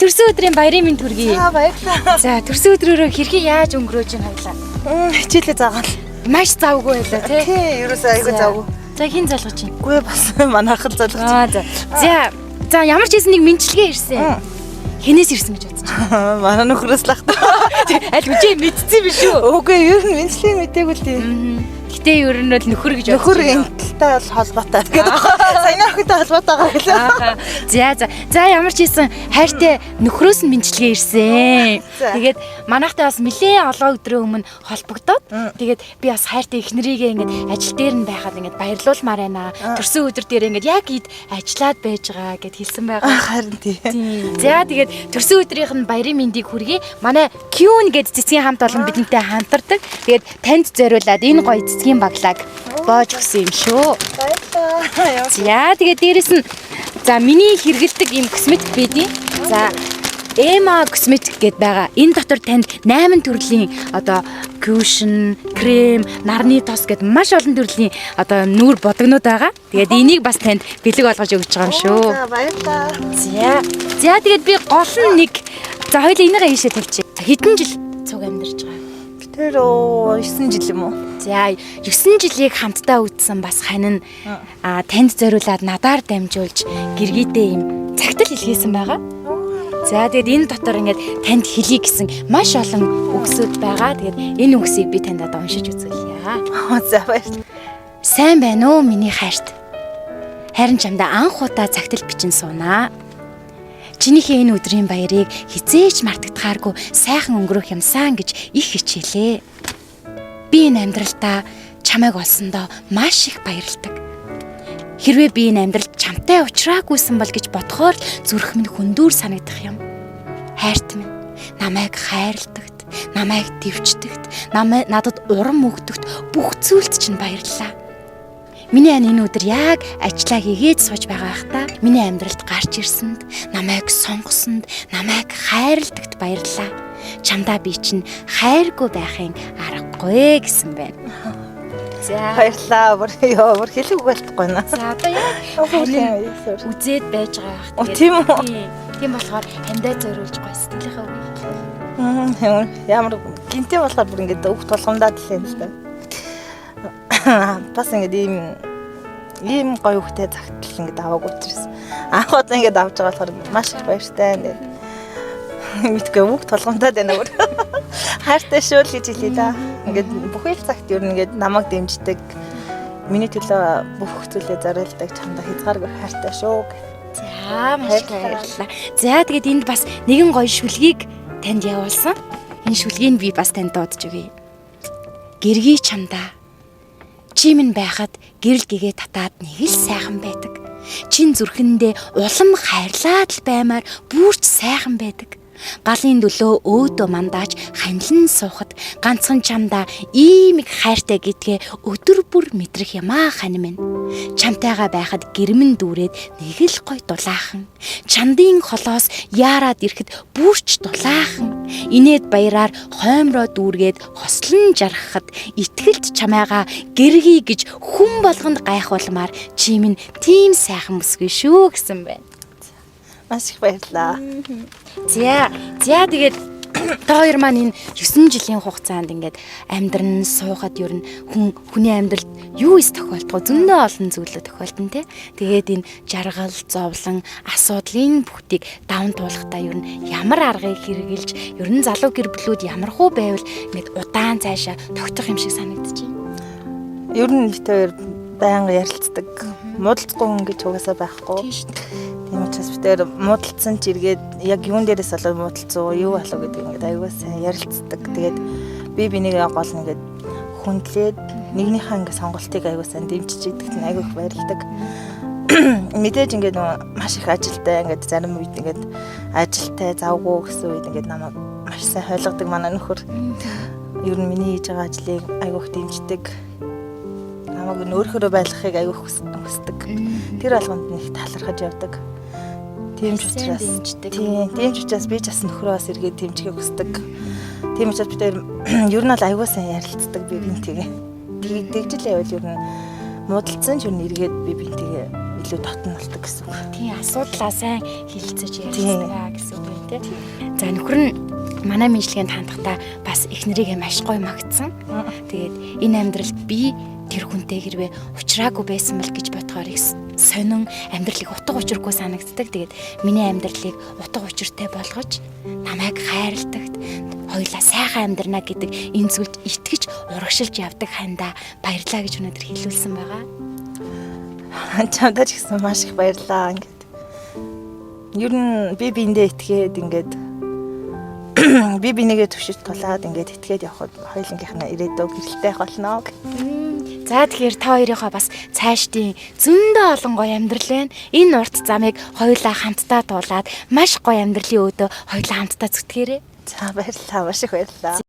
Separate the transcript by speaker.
Speaker 1: Төрсөн өдрийн баярын минь төргий.
Speaker 2: За баярлалаа.
Speaker 1: За төрсөн өдрөөрөө хэрхэн яаж өнгөрөөж ин хоёлаа?
Speaker 2: Хичээлээ заагаал.
Speaker 1: Маш завгүй байлаа тий.
Speaker 2: Тий, ерөөсөө айгүй завгүй.
Speaker 1: За хин залгаж байна?
Speaker 2: Үгүй бас манайхан залгаж.
Speaker 1: За ямар ч хэсэг нэг мэнчилгээ ирсэн. Хинээс ирсэн гэж бодож байна.
Speaker 2: Манай нөхрөөс лах.
Speaker 1: Аль үгүй мэдсэн биш үү?
Speaker 2: Үгүй ер нь мэнчлийн мэтээгүй л тий.
Speaker 1: Гэтэ ер нь бол нөхөр гэж
Speaker 2: нөхөр энтэй бол холбоотой. Саяны охинтой холбоотой байгаа гэлээ.
Speaker 1: За ямар ч хийсэн хайртай нөхрөөс нь мэнчилгээ ирсэн. Тэгээд манайхтай бас нэлээд олон өдрөө өмнө холбогдоод тэгээд би бас хайртай эхнэрийгээ ингээд ажил дээр нь байхад ингээд баярлуулмаар байна. Төрсөн өдөр дээр ингээд яг ид ажиллаад байж байгаа гэд хэлсэн байгаа.
Speaker 2: Харин тий.
Speaker 1: За тэгээд төрсөн өдрийнх нь баярын мэндийг хүргэе. Манай Кьюн гэд цэцгийн хамт олон бидэнтэй хамтардаг. Тэгээд танд зориулаад энэ гоё цэцгийн баглааг боож өгсөн юм шүү.
Speaker 2: Баярлалаа.
Speaker 1: За тэгээд дээрэс нь за миний хэрэгэлдэг ийм косметик байдیں۔ За Эма косметик гэд байгаа. Энэ дотор танд 8 төрлийн одоо кушн, крем, нарны тос гэд маш олон төрлийн одоо нүүр бодогнууд байгаа. Тэгээд энийг бас танд бэлэг болгож өгч байгаа юм шүү.
Speaker 2: За баярлалаа.
Speaker 1: За тэгээд би гол нь нэг за хоёул энийгээ ийшээ тавьчих. Хэдэн жил цуг амьдарч байгаа?
Speaker 2: Тэр 9 жил юм уу?
Speaker 1: За 9 жилийг хамтдаа үтсэн бас хань нь танд зориулаад надаар дамжуулж гэргийдээ юм цагтл хэлгээсэн байгаа. За тэгээд энэ дотор ингээд танд хэлье гэсэн маш олон үгсүүд байгаа. Тэгээд энэ үгсийг би танд одоо уншиж үзүүлье.
Speaker 2: За баярлалаа.
Speaker 1: Сайн байна уу миний хайрт? Харин чамдаа анх удаа цагтл бичин суунаа. Чинийхээ энэ өдрийн баярыг хизээч мартагдахааргүй сайхан өнгөрөх юмсан гэж их хичээлээ. Би энэ амьдралдаа чамайг олсондоо маш их баярлдаг. Хэрвээ би энэ амьдралд чамтай уулзраагүйсэн бол гэж бодохоор зүрх минь хүндүүр санагдах юм. Хайрт минь намайг хайрладагт, намайг дэвчдэгт, надад урам өгдөгт бүх зүйлд чинь баярлалаа. Миний энэ өдөр яг ажиллаа хийгээд сууж байгаа байхдаа миний амьдралд гарч ирсэнд, намайг сонгосонд, намайг хайрладагт баярлалаа. Чамдаа би чинь хайргүй байхын аргагүй гэсэн байна. За
Speaker 2: баярлалаа. Бүр хэлэх үг болтгүй наа.
Speaker 1: За одоо яг үзээд байж байгаа байх.
Speaker 2: Тийм үү?
Speaker 1: Тийм болохоор хандаа зориулж гоё сэтгэлийнхээ үг.
Speaker 2: Ямар гинтэй болохоор бүр ингээд үг тулгамдаад л юм л да. Бас ингээд ийм гоё хөхтэй цагтл ингээд аваагүй учраас анхаад ингээд авч байгаа болохоор маш их баяртай нэ. Мэдгүй үг тулгамдаад байна бүр. Хайртай шүү л гэж хэлээ да. Ингээд бүхэл цагт ер нь ингээд намайг дэмждэг. Миний төлөө бүх зүйлээ зориулдаг чамдаа хязгааргүй хайртай шүү.
Speaker 1: За маш баярлалаа. За тэгээд энд бас нэгэн гоё шүлгийг танд явуулсан. Энэ шүлгийг би бас танд дуудаж өгье. Гэргий чамдаа чи минь байхад гэрэл гэгээ татаад нэг л сайхан байдаг. Чин зүрхэндээ улам хайрлаад л баймаар бүрч сайхан байдаг. Галын дөлөө өөдөө мандааж ханилан суухад ганцхан чамдаа ийм их хайртай гэдгээ өдөр бүр мэдрэх юмаа хань минь. Чамтайгаа байхад гэрмэн дүүрээд нэг л гой дулаахан. Чандын холоос яарад ирэхэд бүрч дулаахан. Инээд баяраар хоймроо дүүргээд хослон жаргахад итгэлд чамайгаа гэргий гэж хүн болгонд гайхуулмаар чи минь тийм сайхан бүсгүй шүү гэсэн байна.
Speaker 2: Маш их баярлалаа.
Speaker 1: За тэгээд та хоёр маань энэ 9 жилийн хугацаанд ингээд амьдран суухад ер нь хүний амьдралд юу ის тохиолдгоо зөндөө олон зүйлүүд тохиолдсон тий. Тэгээд энэ жаргал, зовлон, асуудлын бүгдийг даван туулахдаа ер нь ямар аргыг хэрэгжилж ер нь залуу гэр бүлүүд ямархуу байвал ингээд удаан цаашаа тогтох юм шиг санагдчих.
Speaker 2: Ер нь бид хоёр байнга ярилцдаг. Муудалцгүй хүн гэж угаасаа байхгүй. Тийм учраас бид хоёр муудалцсан ч эргээд яг юун дээрээс болоод муудалцуу, юу болов гэдэг ингээд аюулгүй сайн ярилцдаг. Тэгээд би бинийгээ гол ингээд хүндлээд нэгнийхээ ингээд сонголтыг аюулгүй сайн дэмжиж идэгт нь аюул их баярлдаг. Мэдээж ингээд маш их ажилтай ингээд зарим үед ингээд ажилтай завгүй гэсэн үед ингээд намайг маш сайн ойлгодог манай нөхөр. Ер нь миний хийж байгаа ажлыг аюул их дэмждэг. Намайг өөрөөрөө байлгахыг аюул хүсдэг. Тэр болгонд нэг талархаж явдаг. Тийм ч учраас би ч бас нөхрөө бас эргээд дэмжихийг хүсдэг. Тийм учраас бид ер нь бол аюул сайн ярилцдаг би бинтийгээ. Дэгжил байвал ер нь муудалцсан ч ер нь эргээд би бинтийгээ илүү дотн болдог гэсэн үг.
Speaker 1: Тийм асуудлаа сайн хилцэж ярилцгаа гэсэн үг.
Speaker 2: тий.
Speaker 1: За нөхөр нь манай мэдлэгэнд хандахдаа бас эхнэрийгээ маш гоё магтсан. Тэгээд энэ амьдралд би тэр хүнтэй хэрвээ уулзраагүй байсан бол гэж бодохоор их сонин амьдралыг утга учиргүй санагддаг. Тэгээд миний амьдралыг утга учиртай болгож намайг хайрладаг, хоёулаа сайхан амьдрна гэдэг энэ зүйлд итгэж урагшилж явдаг хандаа баярлаа гэж өнөөдөр хэлүүлсэн байгаа.
Speaker 2: Чамдаа ч гэсэн маш их баярлаа ингээд. Ер нь би биэндээ итгээд ингээд би бинийгээ төвшөж тулаад ингээд итгээд явхад хоёулынгийнхнаа ирээдүй гэрэлтэй болно.
Speaker 1: За тэгэхээр та хоёрынхоо бас цаашдын зөндөө олон гоё амьдрал байна. Энэ урт замыг хоёулаа хамтдаа туулаад маш гоё амьдралын өөдөө хоёулаа хамтдаа зүтгээрэй.
Speaker 2: За баярлалаа, маш их баярлалаа.